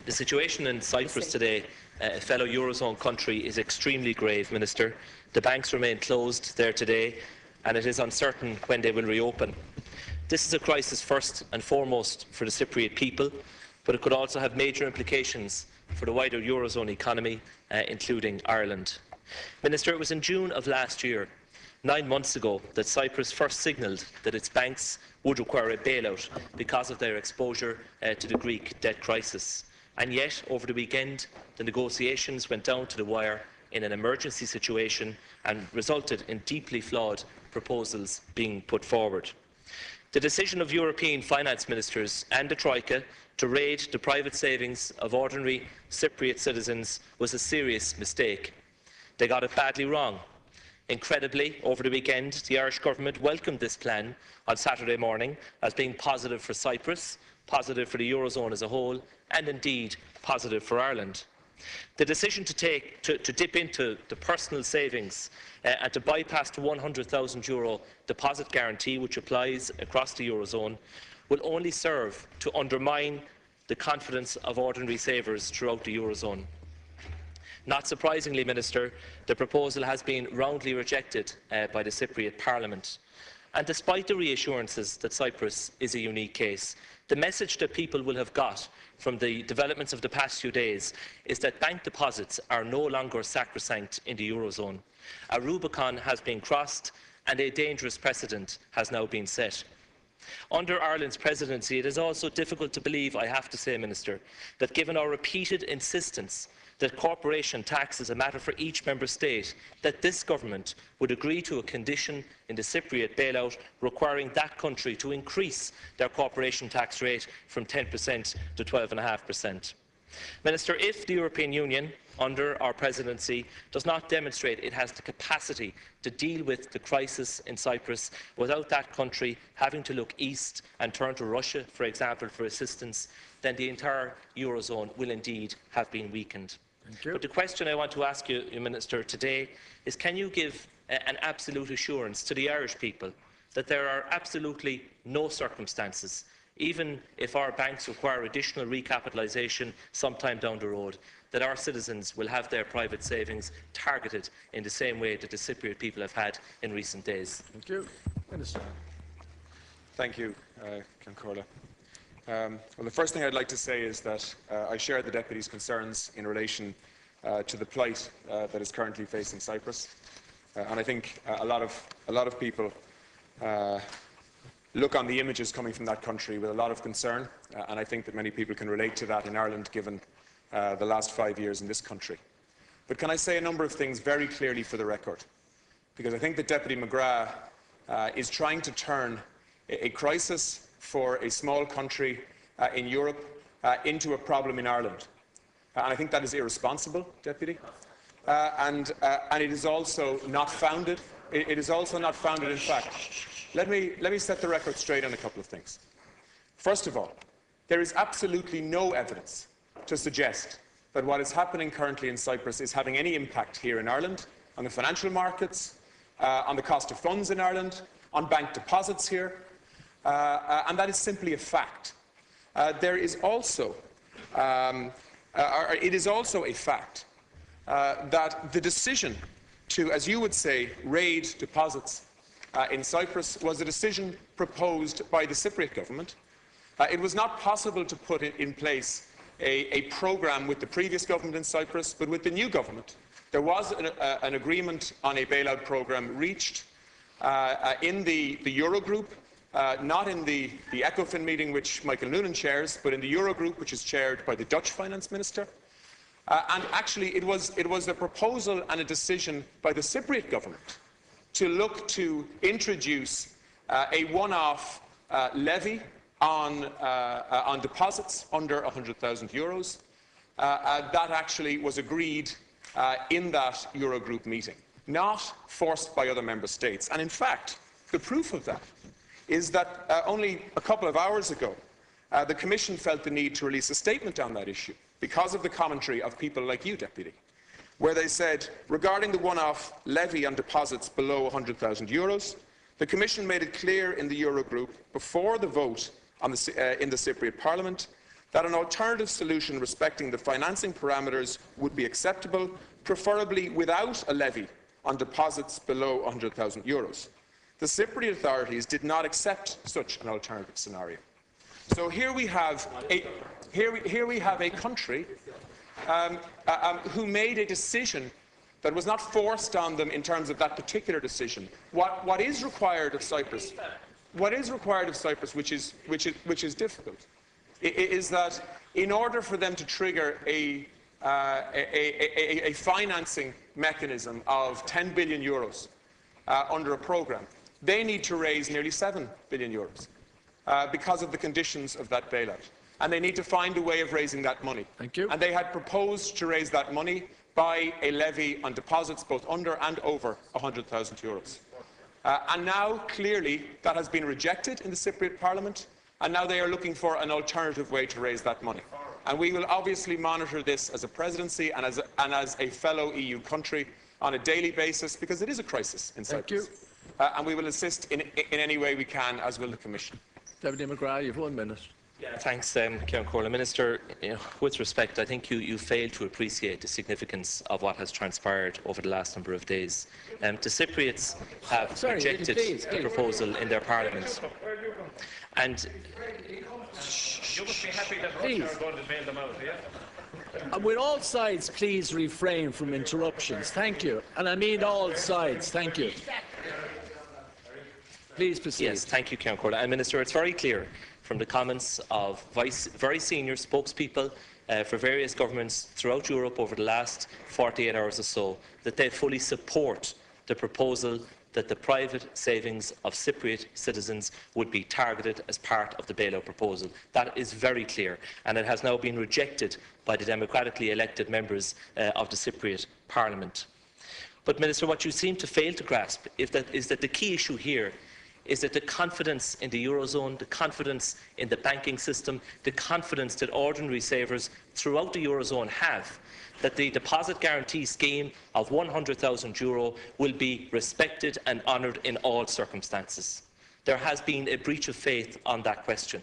The situation in Cyprus today, a fellow Eurozone country, is extremely grave, Minister. The banks remain closed there today, and it is uncertain when they will reopen. This is a crisis first and foremost for the Cypriot people, but it could also have major implications for the wider Eurozone economy, including Ireland. Minister, it was in June of last year, 9 months ago, that Cyprus first signalled that its banks would require a bailout because of their exposure to the Greek debt crisis. And yet, over the weekend, the negotiations went down to the wire in an emergency situation and resulted in deeply flawed proposals being put forward. The decision of European finance ministers and the Troika to raid the private savings of ordinary Cypriot citizens was a serious mistake. They got it badly wrong. Incredibly, over the weekend, the Irish Government welcomed this plan on Saturday morning as being positive for Cyprus, positive for the Eurozone as a whole, and indeed positive for Ireland. The decision to dip into the personal savings and to bypass the €100,000 deposit guarantee, which applies across the Eurozone, will only serve to undermine the confidence of ordinary savers throughout the Eurozone. Not surprisingly, Minister, the proposal has been roundly rejected by the Cypriot Parliament. And despite the reassurances that Cyprus is a unique case, the message that people will have got from the developments of the past few days is that bank deposits are no longer sacrosanct in the Eurozone. A Rubicon has been crossed and a dangerous precedent has now been set. Under Ireland's presidency, it is also difficult to believe, I have to say, Minister, that given our repeated insistence that corporation tax is a matter for each member state, that this government would agree to a condition in the Cypriot bailout requiring that country to increase their corporation tax rate from 10% to 12.5%. Minister, if the European Union, under our presidency, does not demonstrate it has the capacity to deal with the crisis in Cyprus without that country having to look east and turn to Russia, for example, for assistance, then the entire Eurozone will indeed have been weakened. But the question I want to ask you, Minister, today is, can you give an absolute assurance to the Irish people that there are absolutely no circumstances, even if our banks require additional recapitalisation sometime down the road, that our citizens will have their private savings targeted in the same way that the Cypriot people have had in recent days? Thank you. Minister. Thank you, Concordia. Well, the first thing I'd like to say is that I share the Deputy's concerns in relation to the plight that is currently facing Cyprus, and I think a lot of people look on the images coming from that country with a lot of concern, and I think that many people can relate to that in Ireland, given the last 5 years in this country. But can I say a number of things very clearly for the record? Because I think that Deputy McGrath is trying to turn a crisis for a small country in Europe into a problem in Ireland. And I think that is irresponsible, Deputy. And it is also not founded. It is also not founded in fact. Let me set the record straight on a couple of things. First of all, there is absolutely no evidence to suggest that what is happening currently in Cyprus is having any impact here in Ireland on the financial markets, on the cost of funds in Ireland, on bank deposits here. And that is simply a fact. There is also, it is also a fact that the decision to, as you would say, raid deposits in Cyprus was a decision proposed by the Cypriot government. It was not possible to put in place a programme with the previous government in Cyprus, but with the new government. There was an agreement on a bailout programme reached in the Eurogroup. Not in the ECOFIN meeting, which Michael Noonan chairs, but in the Eurogroup, which is chaired by the Dutch Finance Minister. And actually, it was a proposal and a decision by the Cypriot government to look to introduce a one-off levy on deposits under €100,000. That actually was agreed in that Eurogroup meeting, not forced by other member states. And in fact, the proof of that is that only a couple of hours ago, the Commission felt the need to release a statement on that issue because of the commentary of people like you, Deputy, where they said, regarding the one-off levy on deposits below €100,000, the Commission made it clear in the Eurogroup before the vote on in the Cypriot Parliament that an alternative solution respecting the financing parameters would be acceptable, preferably without a levy on deposits below €100,000. The Cypriot authorities did not accept such an alternative scenario. So here we have a country who made a decision that was not forced on them in terms of that particular decision. What is required of Cyprus, which is difficult, is that in order for them to trigger a financing mechanism of €10 billion under a programme, they need to raise nearly €7 billion because of the conditions of that bailout. And they need to find a way of raising that money. Thank you. And they had proposed to raise that money by a levy on deposits both under and over €100,000. And now, clearly, that has been rejected in the Cypriot Parliament, and now they are looking for an alternative way to raise that money. And we will obviously monitor this as a presidency and as a fellow EU country on a daily basis, because it is a crisis in Cyprus. Thank you. And we will assist in any way we can, as will the Commission. Deputy McGrath, you have 1 minute. Yeah, thanks, Ciarán Comhairle. Minister, with respect, I think you failed to appreciate the significance of what has transpired over the last number of days. The Cypriots have rejected the proposal in their parliament. And you must be happy that Russia are going to bail them out, yeah? With all sides, please refrain from interruptions. Thank you. And I mean all sides. Thank you. Please proceed. Yes, thank you, Ciarán Comhairle. And Minister, it's very clear from the comments of very senior spokespeople for various governments throughout Europe over the last 48 hours or so that they fully support the proposal that the private savings of Cypriot citizens would be targeted as part of the bailout proposal. That is very clear, and it has now been rejected by the democratically elected members of the Cypriot Parliament. But, Minister, what you seem to fail to grasp is that the key issue here is that the confidence in the Eurozone, the confidence in the banking system, the confidence that ordinary savers throughout the Eurozone have that the deposit guarantee scheme of €100,000 will be respected and honoured in all circumstances. There has been a breach of faith on that question.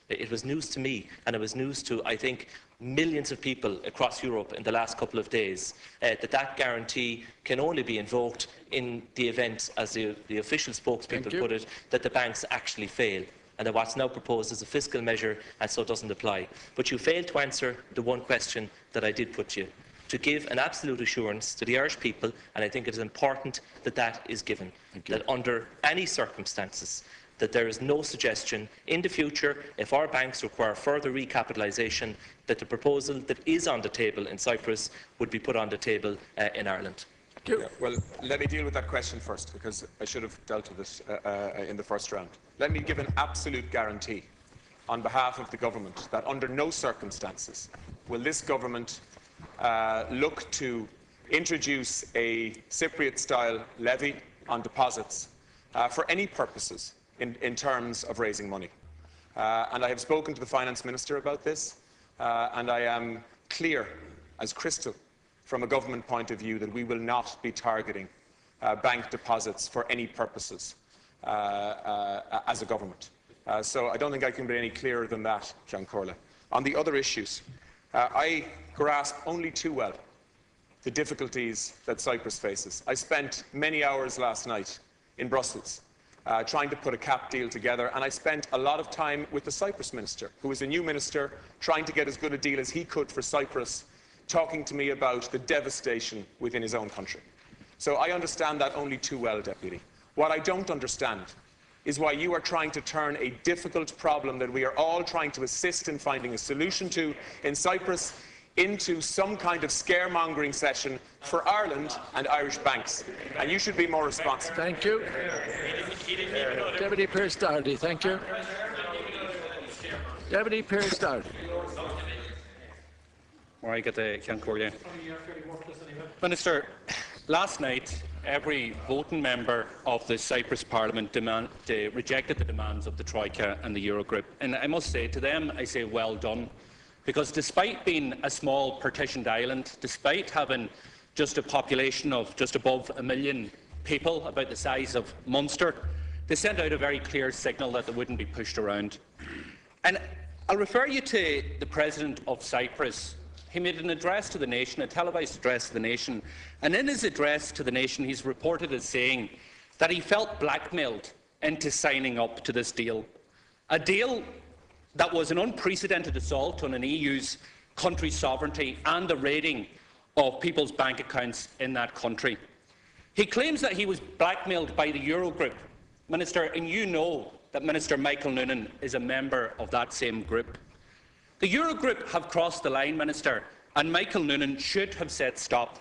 It was news to me, and it was news to, I think, millions of people across Europe in the last couple of days, that guarantee can only be invoked in the event, as the official spokespeople put it, that the banks actually fail, and that what's now proposed is a fiscal measure and so doesn't apply. But you failed to answer the one question that I did put to you, to give an absolute assurance to the Irish people, and I think it is important that that is given, that under any circumstances, that there is no suggestion in the future, if our banks require further recapitalisation, that the proposal that is on the table in Cyprus would be put on the table in Ireland. Yeah, well, let me deal with that question first, because I should have dealt with it in the first round. Let me give an absolute guarantee on behalf of the government that under no circumstances will this government look to introduce a Cypriot-style levy on deposits for any purposes in terms of raising money. And I have spoken to the Finance Minister about this, and I am clear as crystal from a government point of view that we will not be targeting bank deposits for any purposes as a government. So I don't think I can be any clearer than that, Ciarán Comhairle. On the other issues, I grasp only too well the difficulties that Cyprus faces. I spent many hours last night in Brussels trying to put a CAP deal together, and I spent a lot of time with the Cyprus minister, who is a new minister, trying to get as good a deal as he could for Cyprus, talking to me about the devastation within his own country. So I understand that only too well, Deputy. What I don't understand is why you are trying to turn a difficult problem that we are all trying to assist in finding a solution to in Cyprus into some kind of scaremongering session for Ireland and Irish banks. And you should be more responsive. Thank you. Deputy Pearce-Doherty, thank you. Deputy Pearce-Doherty. Minister, last night every voting member of the Cyprus Parliament rejected the demands of the Troika and the Eurogroup. And I must say to them, I say well done. Because despite being a small partitioned island, despite having just a population of just above 1 million people, about the size of Munster, they sent out a very clear signal that they wouldn't be pushed around. And I'll refer you to the President of Cyprus. He made an address to the nation, a televised address to the nation, and in his address to the nation he's reported as saying that he felt blackmailed into signing up to this deal. A deal that was an unprecedented assault on an EU's country sovereignty and the raiding of people's bank accounts in that country. He claims that he was blackmailed by the Eurogroup. Minister, and you know that Minister Michael Noonan is a member of that same group. The Eurogroup have crossed the line, Minister, and Michael Noonan should have said stop.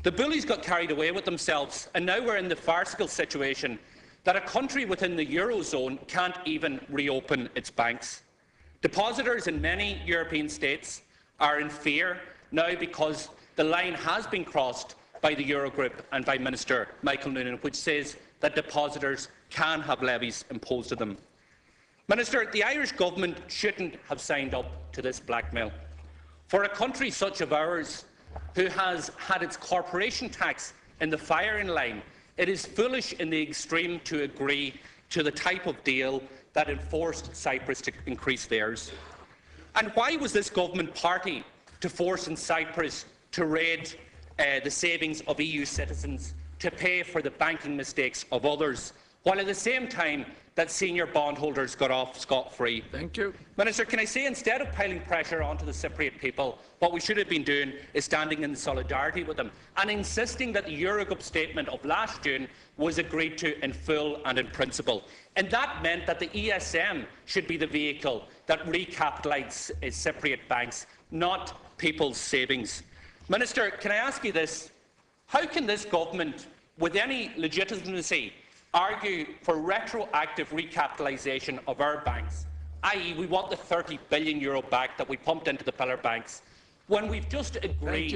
The bullies got carried away with themselves, and now we're in the farcical situation that a country within the Eurozone can't even reopen its banks. Depositors in many European states are in fear now because the line has been crossed by the Eurogroup and by Minister Michael Noonan, which says that depositors can have levies imposed on them. Minister, the Irish government shouldn't have signed up to this blackmail. For a country such as ours, who has had its corporation tax in the firing line, it is foolish in the extreme to agree to the type of deal that enforced Cyprus to increase theirs. And why was this government party to forcing Cyprus to raid the savings of EU citizens to pay for the banking mistakes of others, while at the same time that senior bondholders got off scot-free? Thank you. Minister, can I say, instead of piling pressure onto the Cypriot people, what we should have been doing is standing in solidarity with them and insisting that the Eurogroup statement of last June was agreed to in full and in principle. And that meant that the ESM should be the vehicle that recapitalised Cypriot banks, not people's savings. Minister, can I ask you this? How can this government, with any legitimacy, argue for retroactive recapitalisation of our banks, i.e. we want the €30 billion back that we pumped into the pillar banks, when we've just agreed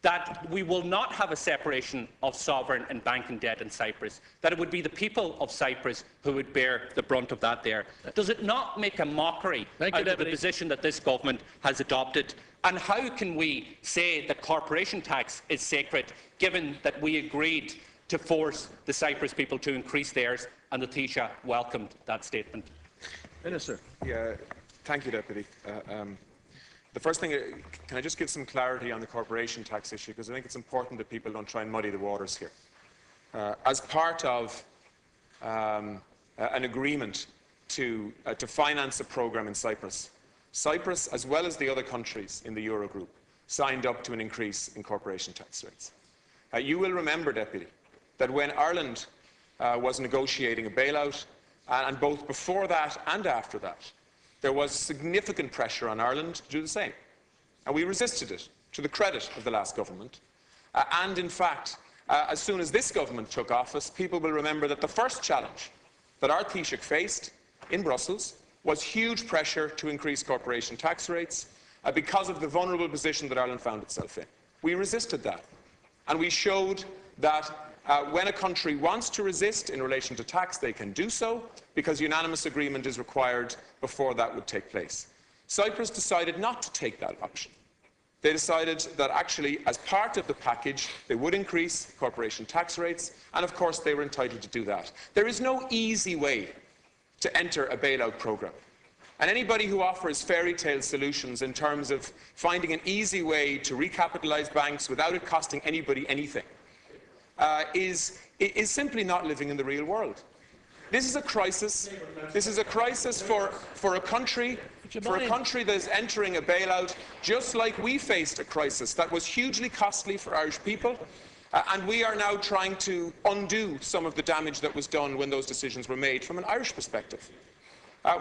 that we will not have a separation of sovereign and banking debt in Cyprus, that it would be the people of Cyprus who would bear the brunt of that there? Does it not make a mockery out of the position that this government has adopted? And how can we say that corporation tax is sacred, given that we agreed to force the Cyprus people to increase theirs, and the Taoiseach welcomed that statement? Minister. Yeah, thank you, Deputy. The first thing, can I just give some clarity on the corporation tax issue, because I think it's important that people don't try and muddy the waters here. As part of an agreement to finance a programme in Cyprus, Cyprus, as well as the other countries in the Eurogroup, signed up to an increase in corporation tax rates. You will remember, Deputy, that when Ireland was negotiating a bailout, and both before that and after that, there was significant pressure on Ireland to do the same. And we resisted it, to the credit of the last government. And in fact, as soon as this government took office, people will remember that the first challenge that our Taoiseach faced in Brussels was huge pressure to increase corporation tax rates because of the vulnerable position that Ireland found itself in. We resisted that. And we showed that when a country wants to resist in relation to tax, they can do so, because unanimous agreement is required before that would take place. Cyprus decided not to take that option. They decided that actually, as part of the package, they would increase corporation tax rates, and of course they were entitled to do that. There is no easy way to enter a bailout programme. And anybody who offers fairy tale solutions in terms of finding an easy way to recapitalise banks without it costing anybody anything is simply not living in the real world. This is a crisis. This is a crisis for a country that is entering a bailout, just like we faced a crisis that was hugely costly for Irish people, and we are now trying to undo some of the damage that was done when those decisions were made from an Irish perspective.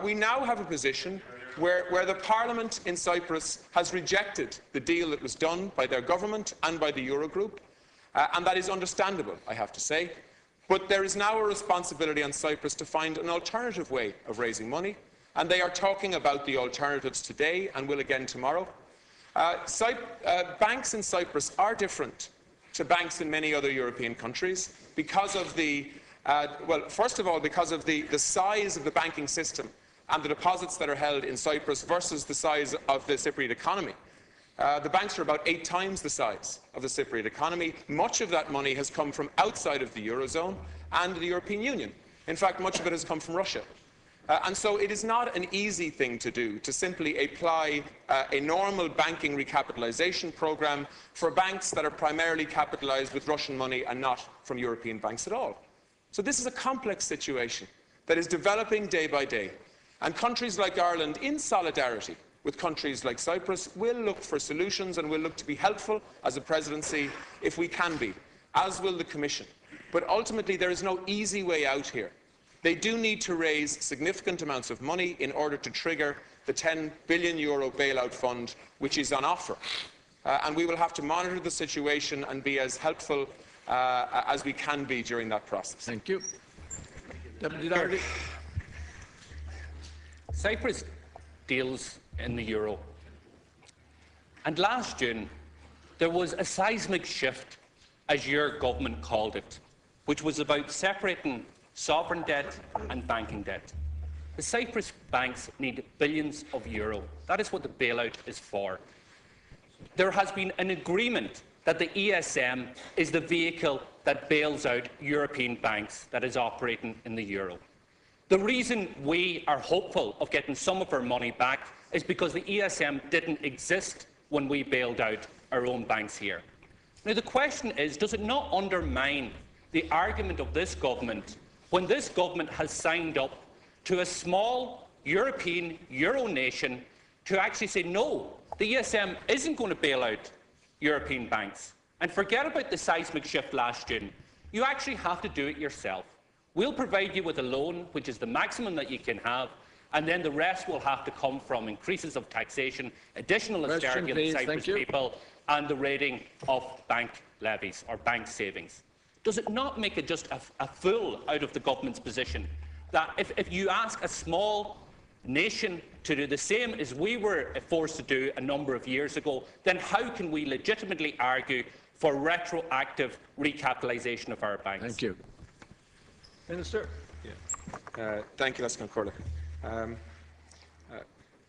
We now have a position where the Parliament in Cyprus has rejected the deal that was done by their government and by the Eurogroup, and that is understandable, I have to say. But there is now a responsibility on Cyprus to find an alternative way of raising money, and they are talking about the alternatives today and will again tomorrow. Banks in Cyprus are different to banks in many other European countries because of the well, first of all, because of the size of the banking system and the deposits that are held in Cyprus versus the size of the Cypriot economy. The banks are about 8 times the size of the Cypriot economy. Much of that money has come from outside of the Eurozone and the European Union. In fact, much of it has come from Russia. And so it is not an easy thing to do, to simply apply a normal banking recapitalisation programme for banks that are primarily capitalised with Russian money and not from European banks at all. So this is a complex situation that is developing day by day. And countries like Ireland, in solidarity with countries like Cyprus, will look for solutions and will look to be helpful as a presidency if we can be, as will the Commission. But ultimately, there is no easy way out here. They do need to raise significant amounts of money in order to trigger the €10 billion bailout fund, which is on offer. And we will have to monitor the situation and be as helpful as we can be during that process. Thank you. Deputy Doherty. Cyprus deals in the euro. And last June, there was a seismic shift, as your government called it, which was about separating sovereign debt and banking debt. The Cyprus banks need billions of euro. That is what the bailout is for. There has been an agreement that the ESM is the vehicle that bails out European banks that is operating in the euro. The reason we are hopeful of getting some of our money back is because the ESM didn't exist when we bailed out our own banks here. Now, the question is, does it not undermine the argument of this government when this government has signed up to a small European euro nation to actually say, no, the ESM isn't going to bail out European banks? And forget about the seismic shift last June. You actually have to do it yourself. We'll provide you with a loan, which is the maximum that you can have, and then the rest will have to come from increases of taxation, additional austerity on the Cyprus people, and the raiding of bank levies or bank savings. Does it not make it just a fool out of the government's position that if you ask a small nation to do the same as we were forced to do a number of years ago, then how can we legitimately argue for retroactive recapitalisation of our banks? Thank you. Minister. Thank you, Lesley Corley.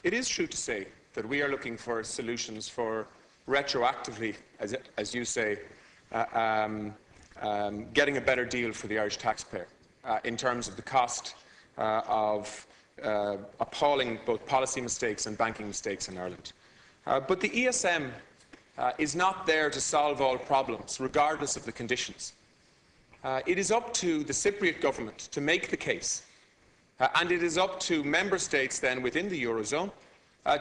It is true to say that we are looking for solutions for retroactively, as you say, getting a better deal for the Irish taxpayer in terms of the cost of appalling both policy mistakes and banking mistakes in Ireland. But the ESM is not there to solve all problems, regardless of the conditions. It is up to the Cypriot government to make the case, and it is up to member states then within the Eurozone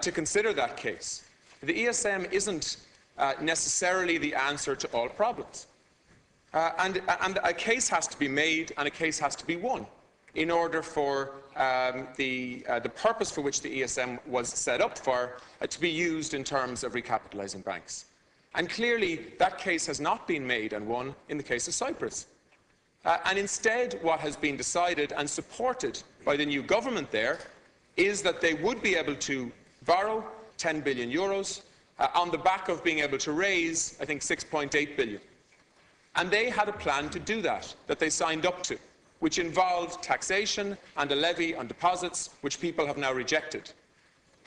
to consider that case. The ESM isn't necessarily the answer to all problems. And a case has to be made and a case has to be won in order for the purpose for which the ESM was set up for to be used in terms of recapitalising banks. And clearly, that case has not been made and won in the case of Cyprus. And instead, what has been decided and supported by the new government there is that they would be able to borrow €10 billion on the back of being able to raise, I think, €6.8 billion. And they had a plan to do that they signed up to, which involved taxation and a levy on deposits, which people have now rejected.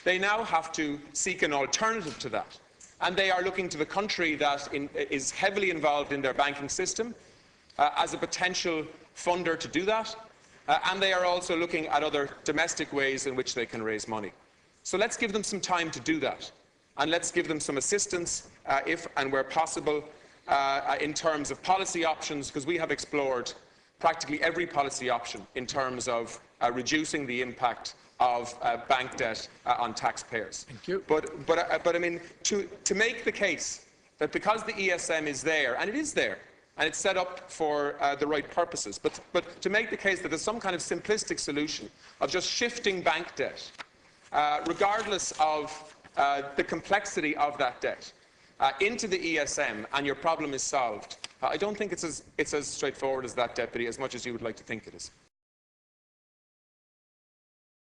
They now have to seek an alternative to that. And they are looking to the country that is heavily involved in their banking system as a potential funder to do that. And they are also looking at other domestic ways in which they can raise money. So let's give them some time to do that. And let's give them some assistance, if and where possible, in terms of policy options, because we have explored practically every policy option in terms of reducing the impact of bank debt on taxpayers. Thank you. But I mean, to make the case that because the ESM is there, and it is there, and it's set up for the right purposes, but to make the case that there's some kind of simplistic solution of just shifting bank debt, regardless of the complexity of that debt, into the ESM and your problem is solved, I don't think it's as straightforward as that, Deputy, as much as you would like to think it is.